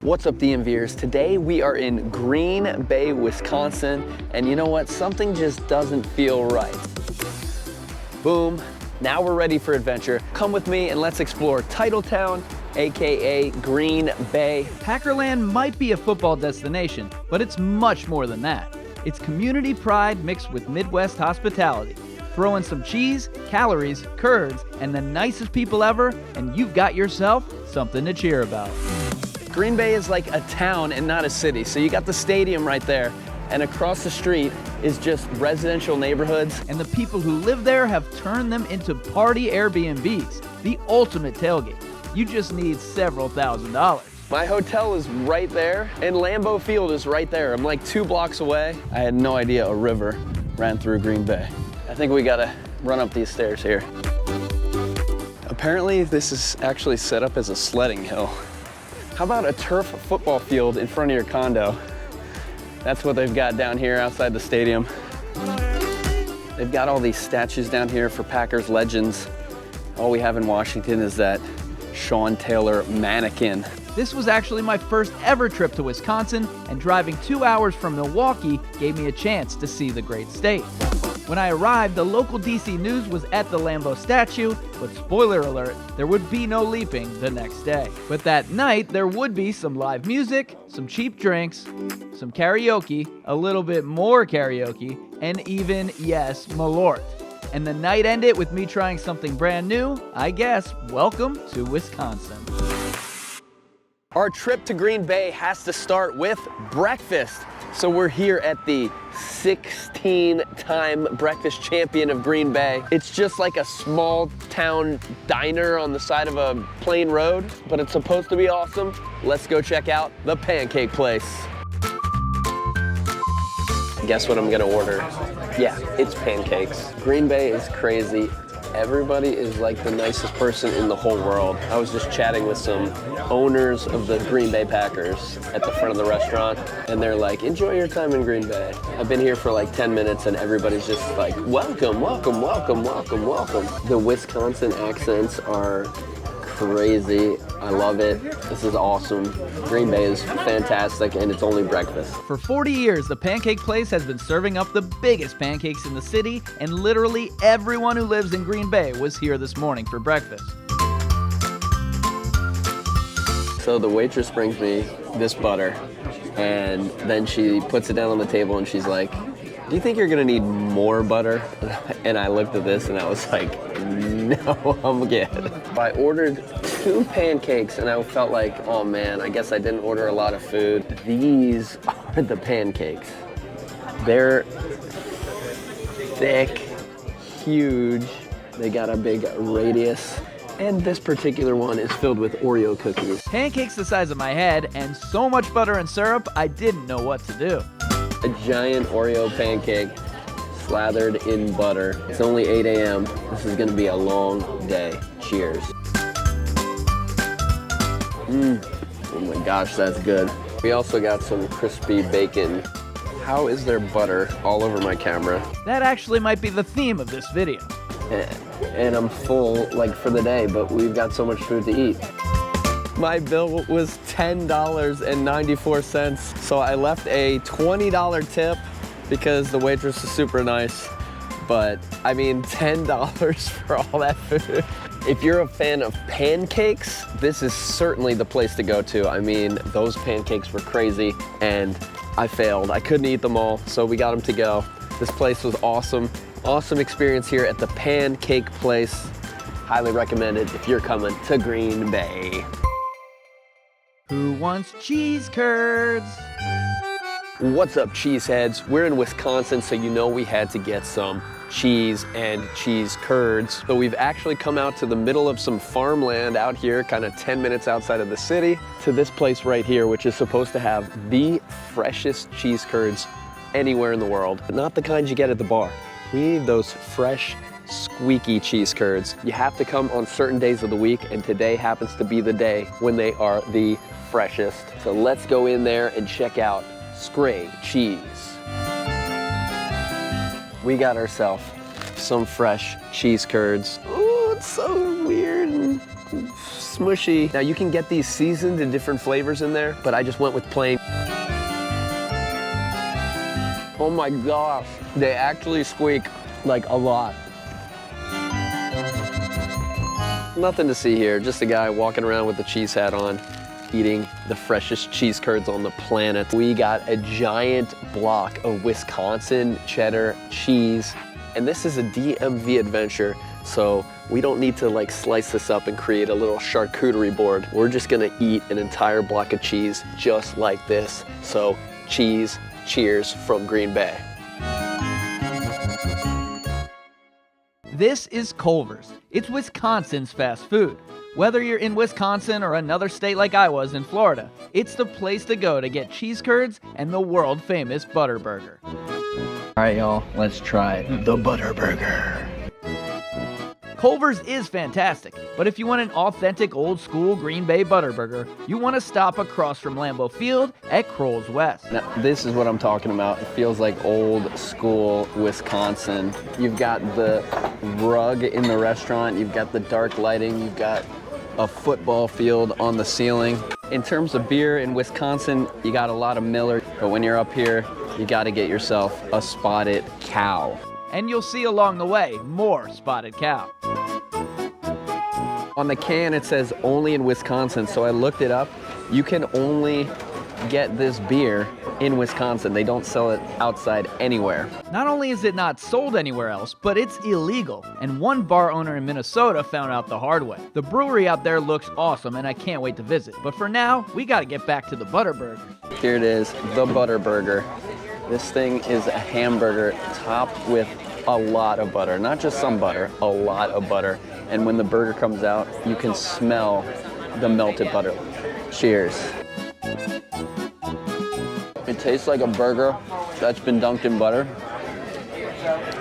What's up, DMVers? Today we are in Green Bay, Wisconsin, and you know what? Something just doesn't feel right. Boom, now we're ready for adventure. Come with me and let's explore Titletown, AKA Green Bay. Packerland might be a football destination, but it's much more than that. It's community pride mixed with Midwest hospitality. Throw in some cheese, calories, curds, and the nicest people ever, and you've got yourself something to cheer about. Green Bay is like a town and not a city. So you got the stadium right there, and across the street is just residential neighborhoods. And the people who live there have turned them into party Airbnbs, the ultimate tailgate. You just need several $1,000s. My hotel is right there, and Lambeau Field is right there. I'm like 2 blocks away. I had no idea a river ran through Green Bay. I think we gotta run up these stairs here. Apparently this is actually set up as a sledding hill. How about a turf football field in front of your condo? That's what they've got down here outside the stadium. They've got all these statues down here for Packers legends. All we have in Washington is that Sean Taylor mannequin. This was actually my first ever trip to Wisconsin, and driving 2 hours from Milwaukee gave me a chance to see the great state. When I arrived, the local DC News was at the Lambeau statue, but spoiler alert, there would be no leaping the next day. But that night, there would be some live music, some cheap drinks, some karaoke, a little bit more karaoke, and even, yes, Malort. And the night ended with me trying something brand new, I guess. Welcome to Wisconsin. Our trip to Green Bay has to start with breakfast. So we're here at the 16-time breakfast champion of Green Bay. It's just like a small town diner on the side of a plain road, but it's supposed to be awesome. Let's go check out the Pancake Place. Guess what I'm gonna order? Yeah, it's pancakes. Green Bay is crazy. Everybody is like the nicest person in the whole world. I was just chatting with some owners of the Green Bay Packers at the front of the restaurant, and they're like, enjoy your time in Green Bay. I've been here for like 10 minutes and everybody's just like, welcome, welcome, welcome, welcome, welcome. The Wisconsin accents are crazy. I love it. This is awesome. Green Bay is fantastic, and it's only breakfast. For 40 years, the Pancake Place has been serving up the biggest pancakes in the city, and literally everyone who lives in Green Bay was here this morning for breakfast. So the waitress brings me this butter, and then she puts it down on the table, and she's like, do you think you're gonna need more butter? And I looked at this and I was like, no, I'm good. I ordered 2 pancakes and I felt like, oh man, I guess I didn't order a lot of food. These are the pancakes. They're thick, huge. They got a big radius. And this particular one is filled with Oreo cookies. Pancakes the size of my head and so much butter and syrup, I didn't know what to do. A giant Oreo pancake slathered in butter. It's only 8 a.m. This is gonna be a long day. Cheers. Oh my gosh, that's good. We also got some crispy bacon. How is there butter all over my camera? That actually might be the theme of this video. And I'm full like for the day, but we've got so much food to eat. My bill was $10.94, so I left a $20 tip because the waitress is super nice. But I mean, $10 for all that food. If you're a fan of pancakes, this is certainly the place to go to. I mean, those pancakes were crazy and I failed. I couldn't eat them all, so we got them to go. This place was awesome. Awesome experience here at the Pancake Place. Highly recommended if you're coming to Green Bay. Who wants cheese curds? What's up, cheeseheads? We're in Wisconsin, so you know we had to get some cheese and cheese curds. So we've actually come out to the middle of some farmland out here, kind of 10 minutes outside of the city, to this place right here, which is supposed to have the freshest cheese curds anywhere in the world. Not the kind you get at the bar. We need those fresh, Squeaky cheese curds. You have to come on certain days of the week, and today happens to be the day when they are the freshest. So let's go in there and check out Scray Cheese. We got ourselves some fresh cheese curds. Ooh, It's so weird and smushy. Now you can get these seasoned in different flavors in there, but I just went with plain. Oh my gosh, they actually squeak like a lot. Nothing to see here, just a guy walking around with the cheese hat on, eating the freshest cheese curds on the planet. We got a giant block of Wisconsin cheddar cheese, and this is a DMV adventure, so we don't need to like slice this up and create a little charcuterie board. We're just gonna eat an entire block of cheese just like this. So cheese, cheers from Green Bay. This is Culver's. It's Wisconsin's fast food. Whether you're in Wisconsin or another state like I was in Florida, it's the place to go to get cheese curds and the world famous butter burger. All right, y'all, let's try the butter burger. Culver's is fantastic, but if you want an authentic old school Green Bay butter burger, you want to stop across from Lambeau Field at Kroll's West. Now, this is what I'm talking about. It feels like old school Wisconsin. You've got the rug in the restaurant, you've got the dark lighting, you've got a football field on the ceiling. In terms of beer in Wisconsin, you got a lot of Miller, but when you're up here, you got to get yourself a Spotted Cow. And you'll see along the way more Spotted Cow. On the can, it says only in Wisconsin, so I looked it up. You can only get this beer in Wisconsin. They don't sell it outside anywhere. Not only is it not sold anywhere else, but it's illegal. And one bar owner in Minnesota found out the hard way. The brewery out there looks awesome, and I can't wait to visit. But for now, we gotta get back to the butter burger. Here it is, the butter burger. This thing is a hamburger topped with a lot of butter. Not just some butter, a lot of butter. And when the burger comes out, you can smell the melted butter. Cheers. It tastes like a burger that's been dunked in butter.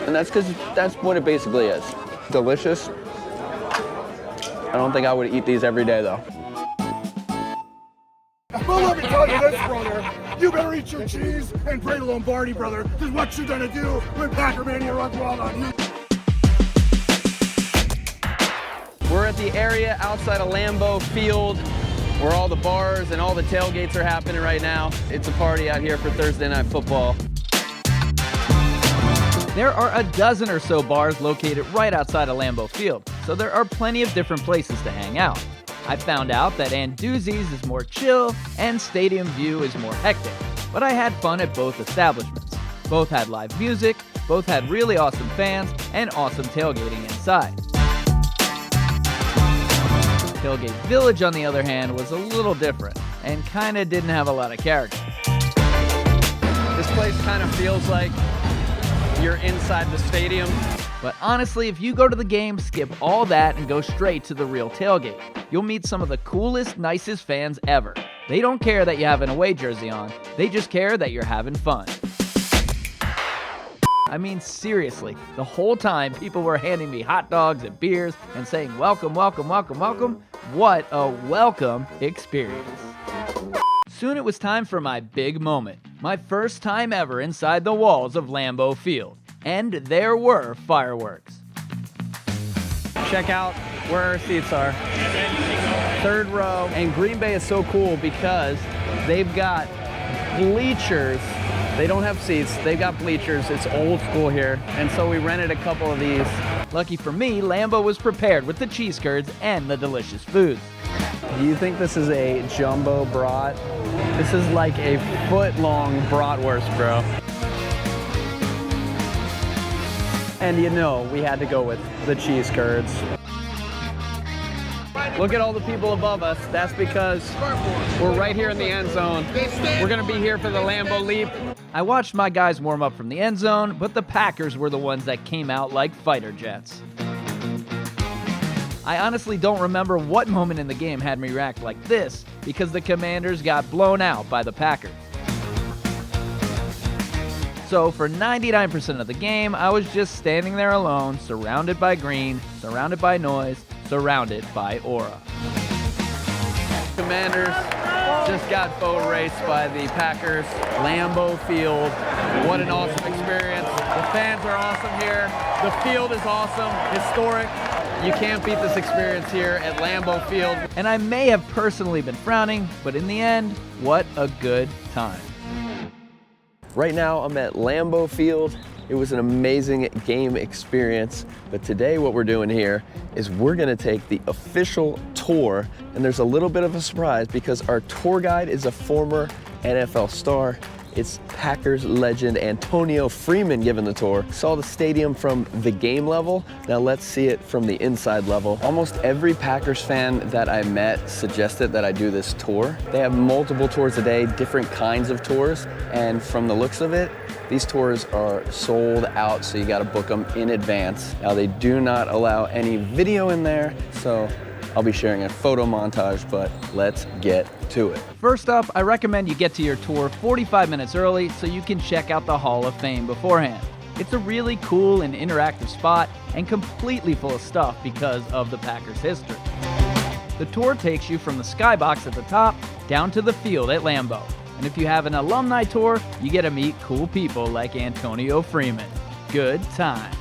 And that's because that's what it basically is. Delicious. I don't think I would eat these every day though. Well, let me tell you this, brother. You better eat your cheese and pray to Lombardi, brother. This is what you're gonna do when Packer Mania runs wild on you. We're at the area outside of Lambeau Field where all the bars and all the tailgates are happening right now. It's a party out here for Thursday Night Football. There are a dozen or so bars located right outside of Lambeau Field, so there are plenty of different places to hang out. I found out that Anduzzi's is more chill and Stadium View is more hectic, but I had fun at both establishments. Both had live music, both had really awesome fans, and awesome tailgating inside. Tailgate Village, on the other hand, was a little different and kinda didn't have a lot of character. This place kind of feels like you're inside the stadium. But honestly, if you go to the game, skip all that and go straight to the real tailgate. You'll meet some of the coolest, nicest fans ever. They don't care that you have an away jersey on, they just care that you're having fun. I mean, seriously, the whole time people were handing me hot dogs and beers and saying, welcome, welcome, welcome, welcome. What a welcome experience. Soon it was time for my big moment, my first time ever inside the walls of Lambeau Field. And there were fireworks. Check out where our seats are. Third row. And Green Bay is so cool because they've got bleachers. They don't have seats, they've got bleachers. It's old school here. And so we rented a couple of these. Lucky for me, Lambeau was prepared with the cheese curds and the delicious foods. Do you think this is a jumbo brat? This is like a foot-long bratwurst, bro. And you know, we had to go with the cheese curds. Look at all the people above us. That's because we're right here in the end zone. We're gonna be here for the Lambeau Leap. I watched my guys warm up from the end zone, but the Packers were the ones that came out like fighter jets. I honestly don't remember what moment in the game had me react like this, because the Commanders got blown out by the Packers. So for 99% of the game, I was just standing there alone, surrounded by green, surrounded by noise, surrounded by aura. Commanders just got boat raced by the Packers. Lambeau Field, what an awesome experience. The fans are awesome here. The field is awesome, historic. You can't beat this experience here at Lambeau Field. And I may have personally been frowning, but in the end, what a good time. Right now I'm at Lambeau Field. It was an amazing game experience, but today what we're doing here is we're gonna take the official tour, and there's a little bit of a surprise because our tour guide is a former NFL star. It's Packers legend Antonio Freeman giving the tour. Saw the stadium from the game level. Now let's see it from the inside level. Almost every Packers fan that I met suggested that I do this tour. They have multiple tours a day, different kinds of tours, and from the looks of it, these tours are sold out, so you gotta book them in advance. Now they do not allow any video in there, so I'll be sharing a photo montage, but let's get to it. First up, I recommend you get to your tour 45 minutes early so you can check out the Hall of Fame beforehand. It's a really cool and interactive spot and completely full of stuff because of the Packers' history. The tour takes you from the skybox at the top down to the field at Lambeau. And if you have an alumni tour, you get to meet cool people like Antonio Freeman. Good times.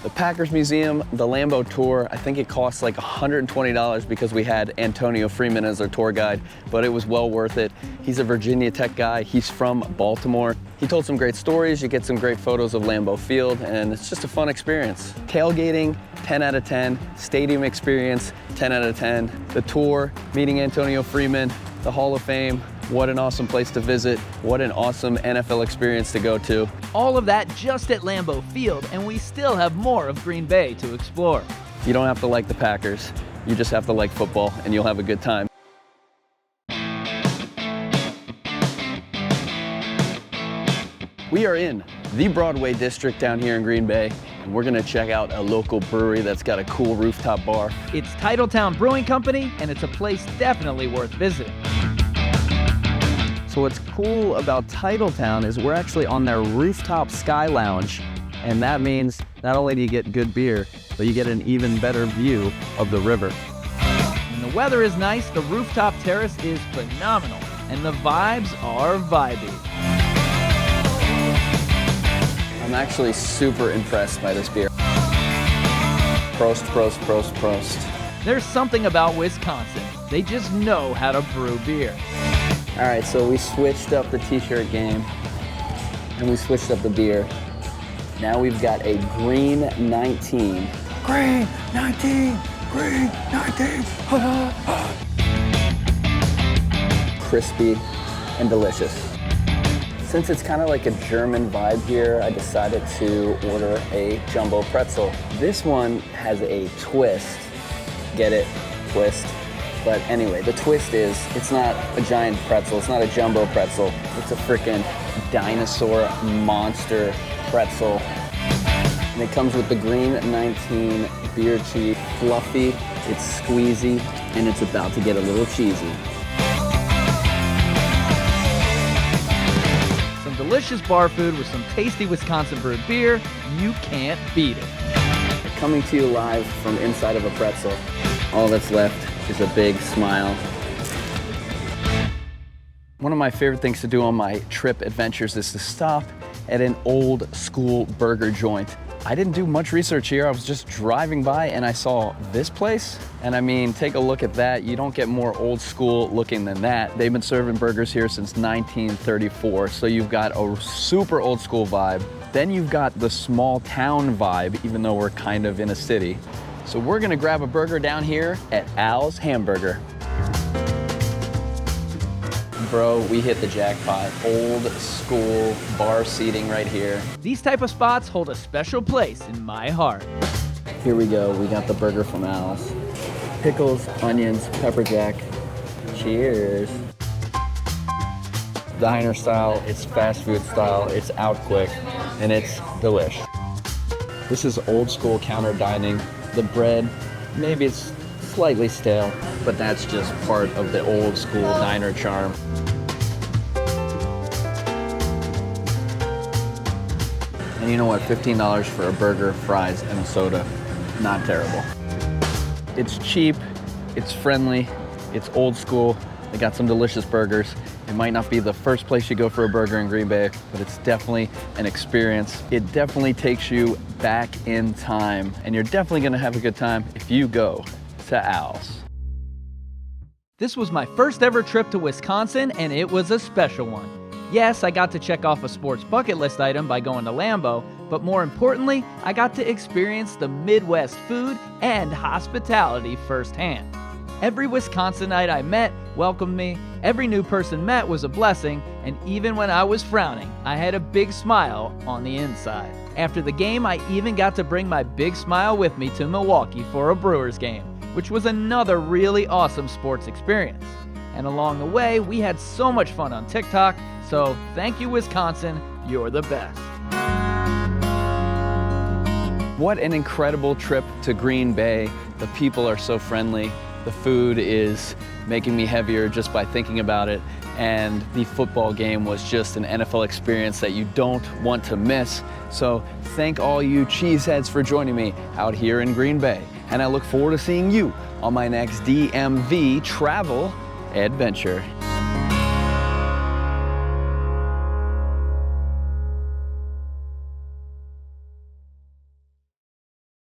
The Packers Museum, the Lambeau tour, I think it costs like $120 because we had Antonio Freeman as our tour guide, but it was well worth it. He's a Virginia Tech guy. He's from Baltimore. He told some great stories. You get some great photos of Lambeau Field, and it's just a fun experience. Tailgating, 10 out of 10. Stadium experience, 10 out of 10. The tour, meeting Antonio Freeman, the Hall of Fame. What an awesome place to visit. What an awesome NFL experience to go to. All of that just at Lambeau Field, and we still have more of Green Bay to explore. You don't have to like the Packers. You just have to like football, and you'll have a good time. We are in the Broadway district down here in Green Bay, and we're gonna check out a local brewery that's got a cool rooftop bar. It's Titletown Brewing Company, and it's a place definitely worth visiting. So what's cool about Titletown is we're actually on their rooftop sky lounge, and that means not only do you get good beer, but you get an even better view of the river. When the weather is nice, the rooftop terrace is phenomenal, and the vibes are vibey. I'm actually super impressed by this beer. Prost, prost, prost, prost. There's something about Wisconsin. They just know how to brew beer. All right, so we switched up the t-shirt game, and we switched up the beer. Now we've got a Green 19. Green 19, Green 19. Crispy and delicious. Since it's kind of like a German vibe here, I decided to order a jumbo pretzel. This one has a twist. Get it? Twist. But anyway, the twist is, it's not a giant pretzel, it's not a jumbo pretzel, it's a freaking dinosaur monster pretzel. And it comes with the Green 19 beer cheese, fluffy, it's squeezy, and it's about to get a little cheesy. Some delicious bar food with some tasty Wisconsin brewed beer, you can't beat it. Coming to you live from inside of a pretzel. All that's left is a big smile. One of my favorite things to do on my trip adventures is to stop at an old school burger joint. I didn't do much research here. I was just driving by and I saw this place. And I mean, take a look at that. You don't get more old school looking than that. They've been serving burgers here since 1934. So you've got a super old school vibe. Then you've got the small town vibe, even though we're kind of in a city. So we're gonna grab a burger down here at Al's Hamburger. Bro, we hit the jackpot. Old school bar seating right here. These type of spots hold a special place in my heart. Here we go, we got the burger from Al's. Pickles, onions, pepper jack. Cheers. Diner style, it's fast food style, it's out quick, and it's delish. This is old school counter dining. The bread, maybe it's slightly stale, but that's just part of the old school diner charm. And you know what, $15 for a burger, fries, and a soda, not terrible. It's cheap, it's friendly, it's old school, they got some delicious burgers, It might not be the first place you go for a burger in Green Bay, but it's definitely an experience. It definitely takes you back in time, and you're definitely gonna have a good time if you go to Al's. This was my first ever trip to Wisconsin, and it was a special one. Yes, I got to check off a sports bucket list item by going to Lambeau, but more importantly, I got to experience the Midwest food and hospitality firsthand. Every Wisconsinite I met welcomed me, every new person met was a blessing, and even when I was frowning, I had a big smile on the inside. After the game, I even got to bring my big smile with me to Milwaukee for a Brewers game, which was another really awesome sports experience. And along the way, we had so much fun on TikTok, so thank you, Wisconsin, you're the best. What an incredible trip to Green Bay. The people are so friendly. The food is making me heavier just by thinking about it. And the football game was just an NFL experience that you don't want to miss. So thank all you cheeseheads for joining me out here in Green Bay. And I look forward to seeing you on my next DMV travel adventure.